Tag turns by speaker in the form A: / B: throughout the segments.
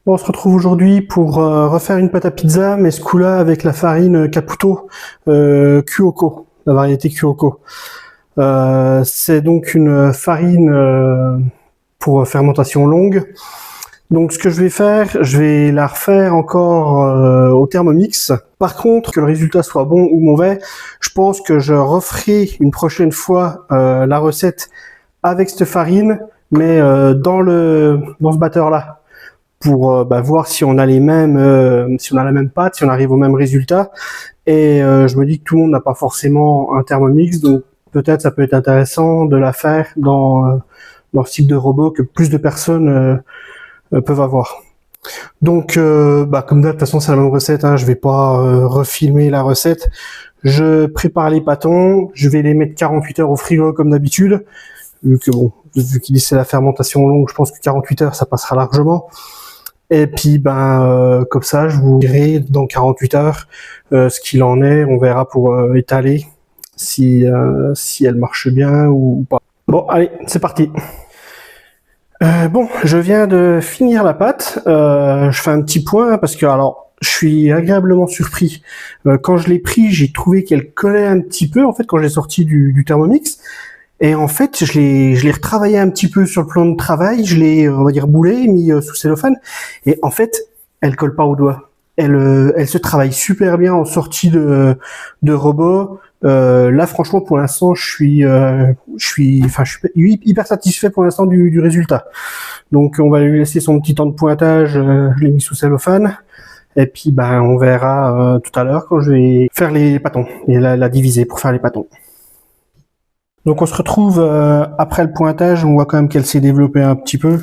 A: Bon, on se retrouve aujourd'hui pour refaire une pâte à pizza, mais ce coup-là avec la farine Caputo Kyoko, la variété Kyoko. C'est donc une farine pour fermentation longue. Donc ce que je vais faire, je vais la refaire encore au Thermomix. Par contre, que le résultat soit bon ou mauvais, je pense que je referai une prochaine fois la recette avec cette farine, mais dans ce batteur-là, pour voir si on a les mêmes, si on a la même pâte, si on arrive au même résultat. Et je me dis que tout le monde n'a pas forcément un Thermomix, donc peut-être ça peut être intéressant de la faire dans ce type de robot que plus de personnes peuvent avoir. Donc, comme de toute façon c'est la même recette, hein, je vais pas refilmer la recette. Je prépare les pâtons, je vais les mettre 48 heures au frigo comme d'habitude, vu qu'il dit c'est la fermentation longue, je pense que 48 heures ça passera largement. Et puis comme ça, je vous dirai dans 48 heures ce qu'il en est. On verra pour étaler si elle marche bien ou pas. Bon, allez, c'est parti. Je viens de finir la pâte. Je fais un petit point parce que alors je suis agréablement surpris. Quand je l'ai pris, j'ai trouvé qu'elle collait un petit peu en fait quand j'ai sorti du Thermomix. Et en fait, je l'ai retravaillé un petit peu sur le plan de travail, je l'ai, on va dire, boulé, mis sous cellophane, et en fait, elle colle pas au doigt. Elle se travaille super bien en sortie de robot. Là, franchement, pour l'instant, je suis hyper satisfait pour l'instant du résultat. Donc, on va lui laisser son petit temps de pointage. Je l'ai mis sous cellophane. Et puis, on verra tout à l'heure quand je vais faire les pâtons et la diviser pour faire les pâtons. Donc on se retrouve après le pointage, on voit quand même qu'elle s'est développée un petit peu.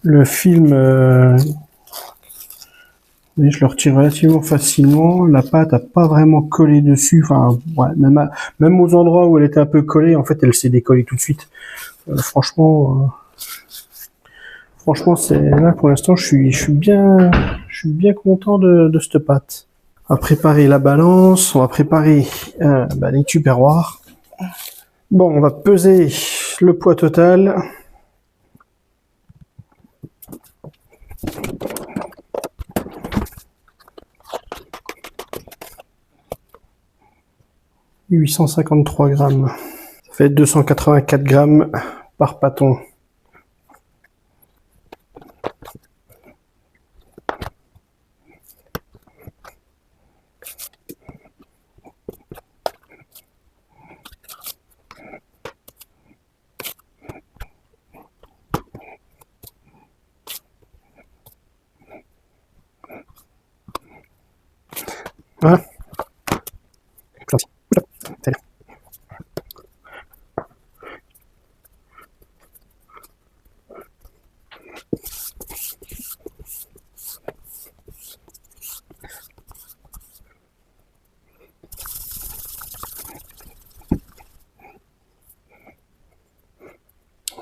A: Le film, je le retire relativement facilement. La pâte a pas vraiment collé dessus. Enfin, ouais, même aux endroits où elle était un peu collée, en fait, elle s'est décollée tout de suite. Franchement, c'est là pour l'instant, je suis bien content de cette pâte. On va préparer la balance, on va préparer les tupperwares. Bon, on va peser le poids total. « 853 grammes. Ça fait 284 grammes par pâton. Voilà.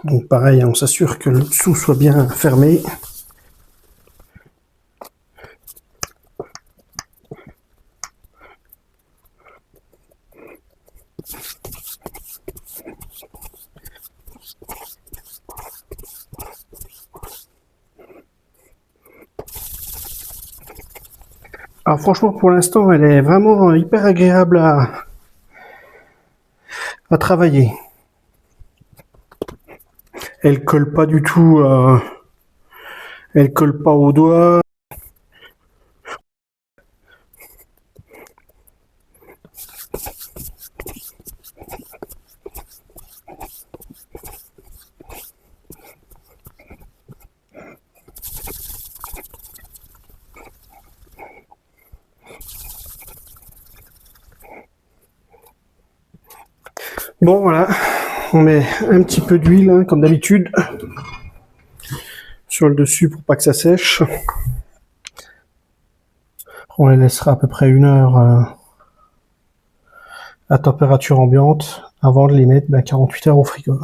A: Donc pareil, on s'assure que le dessous soit bien fermé. Alors franchement, pour l'instant, elle est vraiment hyper agréable à travailler. Elle colle pas du tout, elle colle pas au doigt. Bon voilà, on met un petit peu d'huile hein, comme d'habitude sur le dessus pour pas que ça sèche. On les laissera à peu près 1 heure à température ambiante avant de les mettre 48 heures au frigo.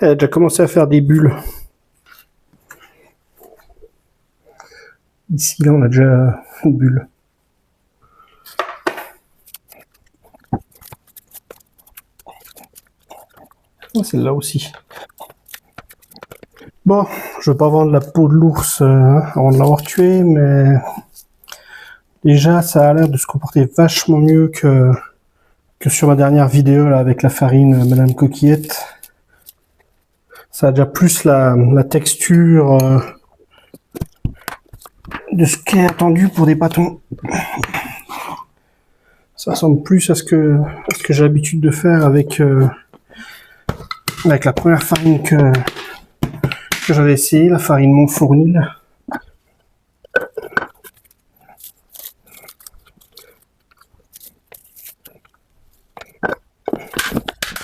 A: Elle a déjà commencé à faire des bulles. Ici, là, on a déjà une bulle. Celle-là aussi. Bon, je veux pas vendre la peau de l'ours avant de l'avoir tué, mais déjà, ça a l'air de se comporter vachement mieux que sur ma dernière vidéo là avec la farine Madame Coquillette. Ça a déjà plus la texture de ce qui est attendu pour des pâtons. Ça ressemble plus à ce que j'ai l'habitude de faire avec la première farine que j'avais essayé, la farine Montfournil.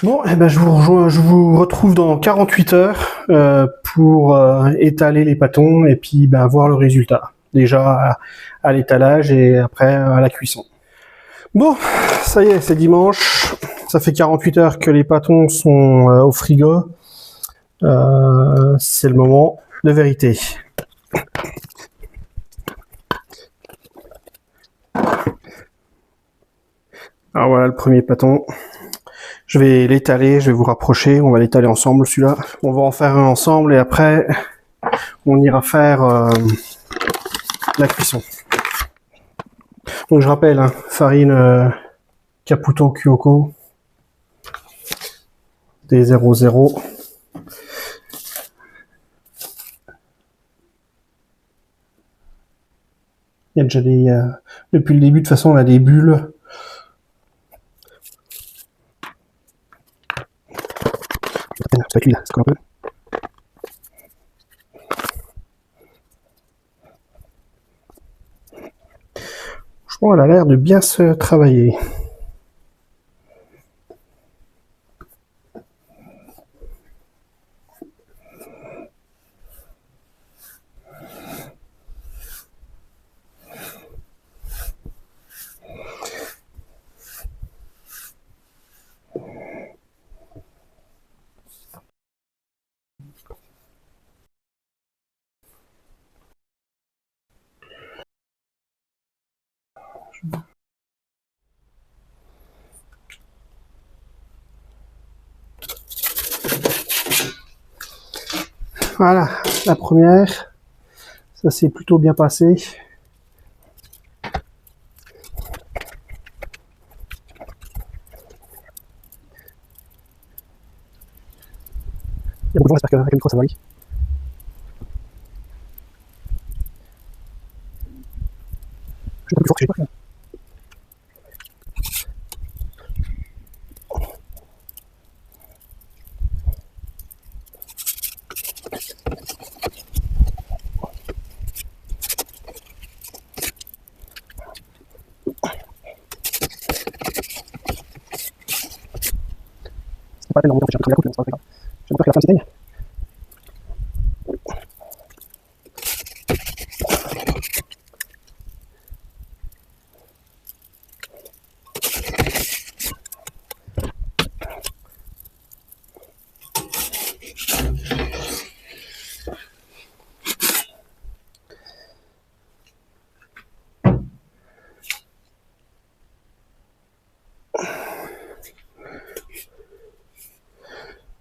A: Bon, et ben je vous retrouve dans 48 heures pour étaler les pâtons et puis voir le résultat. Déjà à l'étalage et après à la cuisson. Bon, ça y est, c'est dimanche. Ça fait 48 heures que les pâtons sont au frigo. C'est le moment de vérité. Alors voilà le premier pâton. Je vais l'étaler, je vais vous rapprocher, on va l'étaler ensemble celui-là. On va en faire un ensemble et après on ira faire la cuisson. Donc je rappelle, hein, farine Caputo Kyoko D00. Il y a déjà des... depuis le début, de toute façon, on a des bulles. Spatule, c'est un peu. Franchement, elle a l'air de bien se travailler. Voilà, la première, ça s'est plutôt bien passé. Il y a beaucoup de gens, j'espère qu'avec le micro ça va aller. Je suis un peu plus fort que j'ai pas. C'est pas la peine d'en monter, j'ai un peu la coupe, mais c'est pas très grave. J'ai peur que la flamme s'éteigne.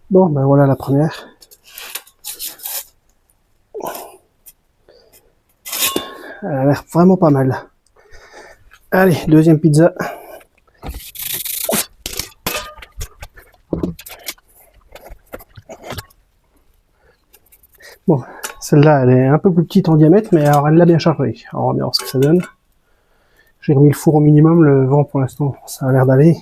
A: Bon, ben voilà la première. Elle a l'air vraiment pas mal. Allez, deuxième pizza. Bon, celle-là, elle est un peu plus petite en diamètre, mais alors elle l'a bien chargée. Alors on va bien voir ce que ça donne. J'ai remis le four au minimum, le vent pour l'instant, ça a l'air d'aller.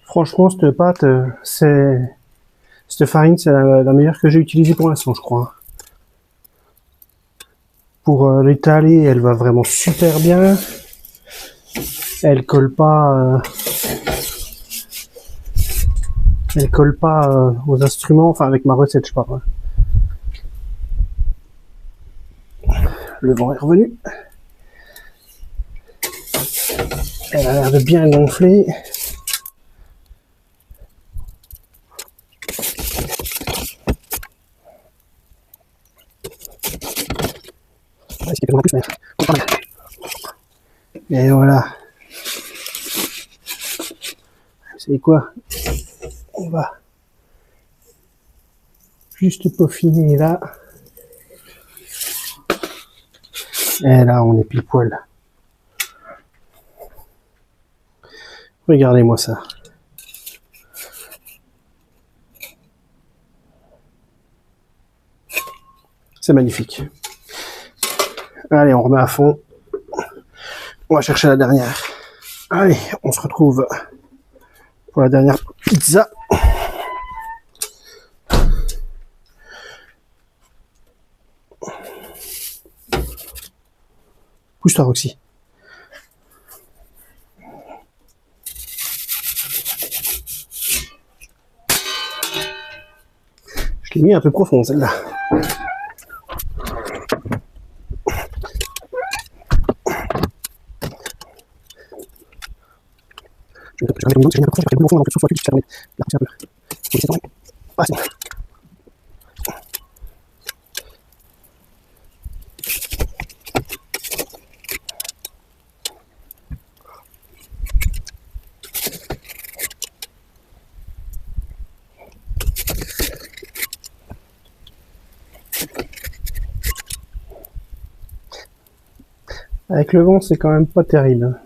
A: Franchement, cette pâte, cette farine, c'est la meilleure que j'ai utilisée pour l'instant, je crois. Pour l'étaler, elle va vraiment super bien. Elle colle pas aux instruments, enfin avec ma recette, je parle. le vent est revenu. Elle a l'air de bien gonfler. Et voilà. Vous savez quoi? On va juste peaufiner là. Et là, on est pile poil. Regardez-moi ça. C'est magnifique. Allez, on remet à fond. On va chercher la dernière. Allez, on se retrouve pour la dernière pizza. Pousse-toi, Roxy. Je l'ai mis un peu profond, celle-là. Avec le vent, c'est quand même pas terrible.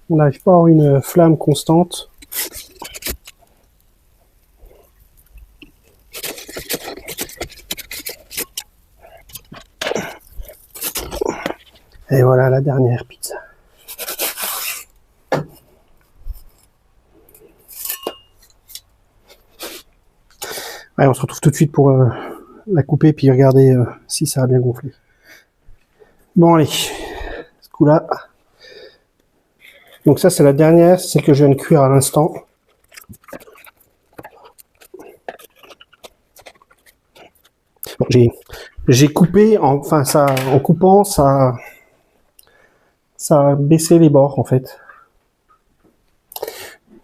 A: On n'arrive pas à avoir une flamme constante. Et voilà la dernière pizza. Ouais, on se retrouve tout de suite pour la couper puis regarder si ça a bien gonflé. Bon allez, ce coup-là. Donc ça c'est la dernière, c'est celle que je viens de cuire à l'instant. Bon, j'ai coupé, enfin ça, en coupant, ça a baissé les bords en fait.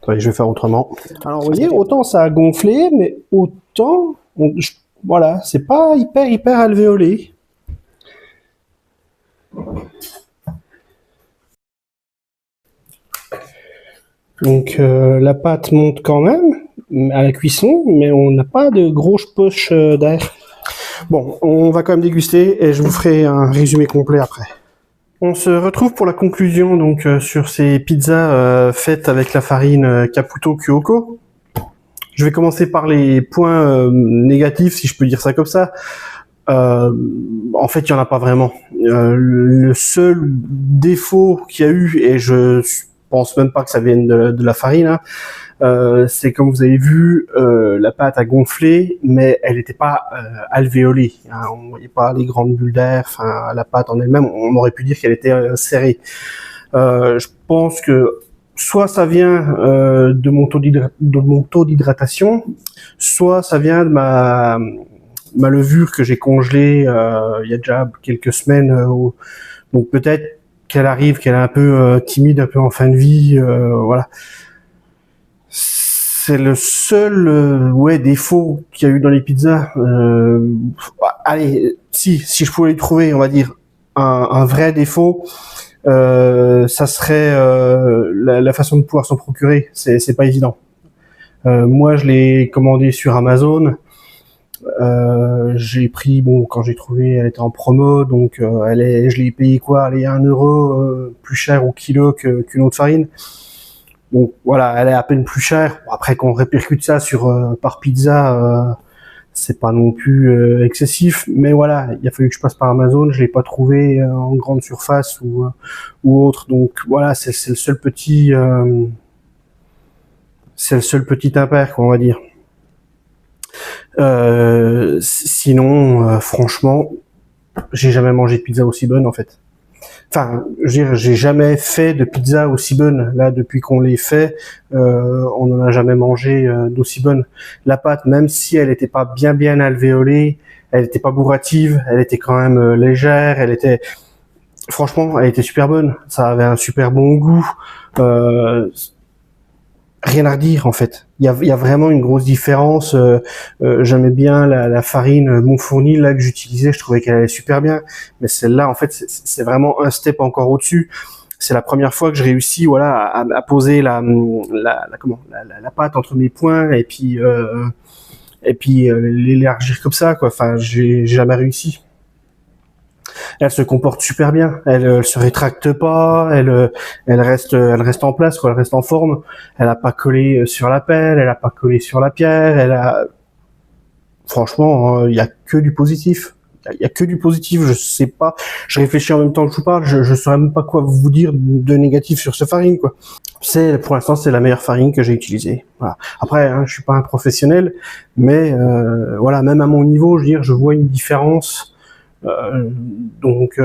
A: Attendez, je vais faire autrement. Alors vous voyez, autant ça a gonflé, mais autant, voilà, c'est pas hyper alvéolé. Donc la pâte monte quand même à la cuisson, mais on n'a pas de grosses poches d'air. Bon, on va quand même déguster et je vous ferai un résumé complet après. On se retrouve pour la conclusion donc sur ces pizzas faites avec la farine Caputo Kyoko. Je vais commencer par les points négatifs, si je peux dire ça comme ça. En fait, il y en a pas vraiment. Le seul défaut qu'il y a eu, et je pense même pas que ça vienne de la farine, hein, c'est comme vous avez vu, la pâte a gonflé, mais elle n'était pas alvéolée. Hein, on voyait pas les grandes bulles d'air. Enfin, la pâte en elle-même, on aurait pu dire qu'elle était serrée. Je pense que soit ça vient de mon taux d'hydratation, soit ça vient de ma levure que j'ai congelée il y a déjà quelques semaines. Donc peut-être qu'elle arrive, qu'elle est un peu timide, un peu en fin de vie, voilà. C'est le seul défaut qu'il y a eu dans les pizzas. Allez, si je pouvais y trouver, on va dire un vrai défaut, ça serait la façon de pouvoir s'en procurer. C'est pas évident. Moi, je l'ai commandé sur Amazon. J'ai pris, bon, quand j'ai trouvé, elle était en promo, donc je l'ai payé quoi, allez, 1 euro plus cher au kilo qu'une autre farine. Donc voilà, elle est à peine plus chère. Après, qu'on répercute ça sur par pizza, c'est pas non plus excessif, mais voilà, il a fallu que je passe par Amazon. Je l'ai pas trouvé en grande surface ou autre. Donc voilà, c'est le seul petit impair, quoi, on va dire. Sinon, franchement, j'ai jamais mangé de pizza aussi bonne en fait. Enfin, je veux dire, j'ai jamais fait de pizza aussi bonne. Là, depuis qu'on les fait, on n'en a jamais mangé d'aussi bonne. La pâte, même si elle n'était pas bien alvéolée, Elle était pas bourrative, elle était quand même légère, franchement, elle était super bonne. Ça avait un super bon goût. Rien à redire en fait. Il y a vraiment une grosse différence. J'aimais bien la farine Montfourni là que j'utilisais, je trouvais qu'elle allait super bien. Mais celle-là, en fait, c'est vraiment un step encore au-dessus. C'est la première fois que je réussis, voilà, à poser la pâte entre mes poings et puis l'élargir comme ça, quoi. Enfin, j'ai jamais réussi. Elle se comporte super bien. Elle se rétracte pas. Elle reste en place, quoi. Elle reste en forme. Elle a pas collé sur la pelle. Elle a pas collé sur la pierre. Franchement, il y a que du positif. Il y a que du positif. Je sais pas. Je réfléchis en même temps que je vous parle. Je saurais même pas quoi vous dire de négatif sur cette farine, quoi. Pour l'instant, c'est la meilleure farine que j'ai utilisée. Voilà. Après, hein, je suis pas un professionnel, mais voilà, même à mon niveau, je veux dire, je vois une différence. Donc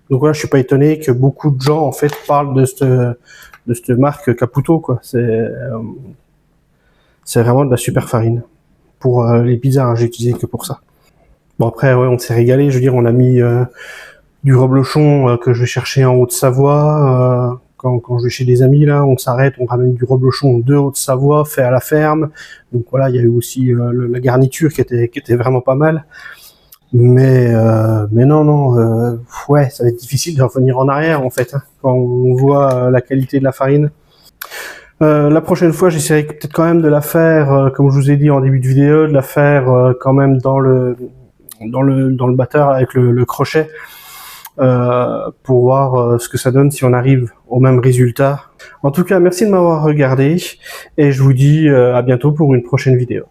A: voilà, je suis pas étonné que beaucoup de gens en fait parlent de cette marque Caputo, quoi. C'est vraiment de la super farine pour les pizzas. Hein, j'ai utilisé que pour ça. Bon après, ouais, on s'est régalé. Je veux dire, on a mis du reblochon que je vais chercher en Haute-Savoie. Quand je vais chez des amis là, on s'arrête, on ramène du reblochon de Haute-Savoie fait à la ferme. Donc voilà, il y a eu aussi la garniture qui était vraiment pas mal. Mais non, ouais, ça va être difficile de revenir en arrière en fait, hein, quand on voit la qualité de la farine. La prochaine fois, j'essaierai peut-être quand même de la faire, comme je vous ai dit en début de vidéo, de la faire quand même dans le batteur avec le crochet, pour voir ce que ça donne si on arrive au même résultat. En tout cas, merci de m'avoir regardé et je vous dis à bientôt pour une prochaine vidéo.